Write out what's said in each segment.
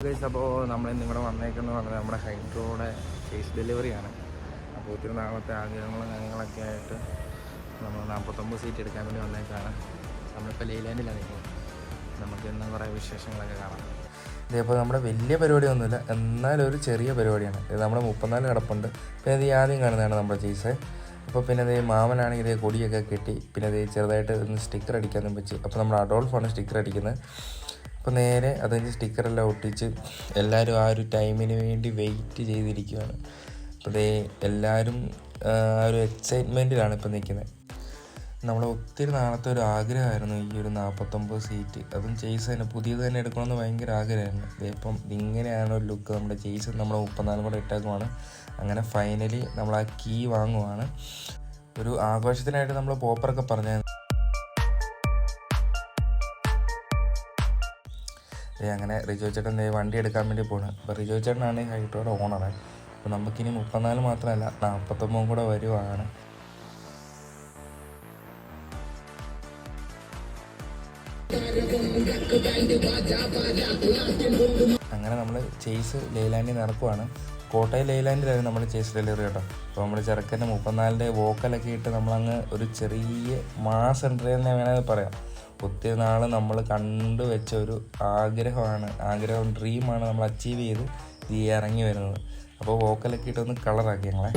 അപ്പോൾ നമ്മളിന്ന് ഇവിടെ വന്നേക്കെന്ന് പറഞ്ഞാൽ നമ്മുടെ ഹൈഡ്രോയുടെ കേസ് ഡെലിവറിയാണ്. അപ്പോൾ ഒത്തിരി നാളത്തെ ആഗ്രഹങ്ങളും കാര്യങ്ങളൊക്കെ ആയിട്ട് നമ്മൾ 49 സീറ്റ് എടുക്കാൻ വേണ്ടി വന്നേക്കാണ്. നമ്മളിപ്പോൾ ലൈലാൻഡിലാണ് നിൽക്കുന്നത്. നമുക്ക് ഇന്ന് കുറേ വിശേഷങ്ങളൊക്കെ കാണാം. ഇതേപ്പോൾ നമ്മുടെ വലിയ പരിപാടിയൊന്നുമില്ല, എന്നാലും ഒരു ചെറിയ പരിപാടിയാണ്. ഇത് നമ്മുടെ 34 കിടപ്പുണ്ട്. പിന്നെ ഇത് ആദ്യം കാണുന്നതാണ് നമ്മുടെ ചേസ്. അപ്പോൾ പിന്നെ ഇത് മാമനാണെങ്കിൽ ഇതേ കൊടിയൊക്കെ കെട്ടി, പിന്നെ ഇത് ചെറുതായിട്ട് ഒന്ന് സ്റ്റിക്കർ അടിക്കാനും വെച്ച്. അപ്പോൾ നമ്മുടെ അഡോൾഫാണ് സ്റ്റിക്കർ അടിക്കുന്നത്. അപ്പോൾ നേരെ അതിൻ്റെ സ്റ്റിക്കറെല്ലാം ഒട്ടിച്ച് എല്ലാവരും ആ ഒരു ടൈമിന് വേണ്ടി വെയിറ്റ് ചെയ്തിരിക്കുകയാണ്. അപ്പോൾ അതേ എല്ലാവരും ആ ഒരു എക്സൈറ്റ്മെൻറ്റിലാണ് ഇപ്പോൾ നിൽക്കുന്നത്. നമ്മളെ ഒത്തിരി നാളത്തെ ഒരു ആഗ്രഹമായിരുന്നു ഈ ഒരു 49 സീറ്റ്. അതും ചേസ് തന്നെ പുതിയത് തന്നെ എടുക്കണമെന്ന് ഭയങ്കര ആഗ്രഹമായിരുന്നു. ഇപ്പം ഇങ്ങനെയാണ് ഒരു ലുക്ക്. നമ്മുടെ ചേസ് നമ്മൾ 34 കൂടെ ഇട്ടേക്കുവാണ്. അങ്ങനെ ഫൈനലി നമ്മൾ ആ കീ വാങ്ങുവാണ്. ഒരു ആഘോഷത്തിനായിട്ട് നമ്മൾ പോപ്പറൊക്കെ പറഞ്ഞായിരുന്നു. അങ്ങനെ റിജോ ചേട്ടൻ വണ്ടി എടുക്കാൻ വേണ്ടി പോകണം. അപ്പോൾ റിജോ ചേട്ടനാണ് ഹൈഡ്രോയുടെ ഓണറ്. അപ്പോൾ നമുക്കിനി 34 മാത്രമല്ല 49 കൂടെ വരുവാണ്. അങ്ങനെ നമ്മൾ ചേസ് ലൈലാൻഡിൽ നടക്കുവാണ്. കോട്ടയം ലൈലാൻഡിലായിരുന്നു നമ്മൾ ചേസ് ഡെലിവറി കേട്ടോ. അപ്പോൾ നമ്മൾ ചെറുക്കൻ്റെ 34 വോക്കലൊക്കെ ഇട്ട് നമ്മളങ്ങ് ഒരു ചെറിയ മാസ് എൻട്രി തന്നെ വേണമെങ്കിൽ പറയാം. ഒത്തിരി നാൾ നമ്മൾ കണ്ടുവെച്ച ഒരു ആഗ്രഹം ഡ്രീമാണ് നമ്മൾ അച്ചീവ് ചെയ്ത് ഈ ഇറങ്ങി വരുന്നത്. അപ്പോൾ വോക്കലൊക്കെ ഇട്ടൊന്ന് കളറാക്കി ഞങ്ങളെ.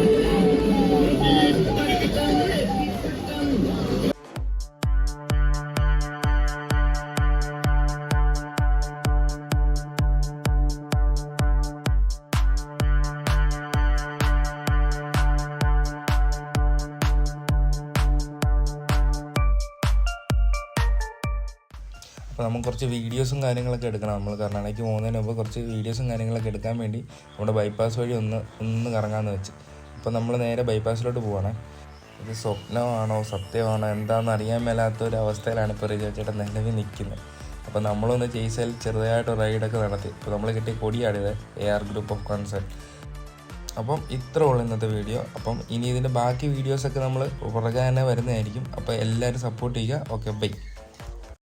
അപ്പോൾ നമുക്ക് കുറച്ച് വീഡിയോസും കാര്യങ്ങളൊക്കെ എടുക്കണം. നമ്മൾ കർണാടകയ്ക്ക് പോകുന്നതിന് മുമ്പ് കുറച്ച് വീഡിയോസും കാര്യങ്ങളൊക്കെ എടുക്കാൻ വേണ്ടി നമ്മുടെ ബൈപ്പാസ് വഴി ഒന്ന് കറങ്ങാമെന്ന് വെച്ച്. അപ്പോൾ നമ്മൾ നേരെ ബൈപ്പാസിലോട്ട് പോവാണ്. ഇത് സ്വപ്നമാണോ സത്യമാണോ എന്താണെന്ന് അറിയാൻ മേലാത്തൊരവസ്ഥയിലാണ് ഇപ്പോൾ റിജോ ചേട്ടൻ നിലവിൽ നിൽക്കുന്നത്. അപ്പോൾ നമ്മളൊന്ന് ചേസിൽ ചെറുതായിട്ട് റൈഡൊക്കെ നടത്തി. അപ്പോൾ നമ്മൾ കിട്ടിയ കൊടിയാണിത്, AR ഗ്രൂപ്പ് ഓഫ് കൺസേൺ. അപ്പം ഇത്ര ഉള്ളൂ ഇന്നത്തെ വീഡിയോ. അപ്പം ഇനി ഇതിൻ്റെ ബാക്കി വീഡിയോസൊക്കെ നമ്മൾ പുറകെ തന്നെ വരുന്നതായിരിക്കും. അപ്പോൾ എല്ലാവരും സപ്പോർട്ട് ചെയ്യുക. Okay, by.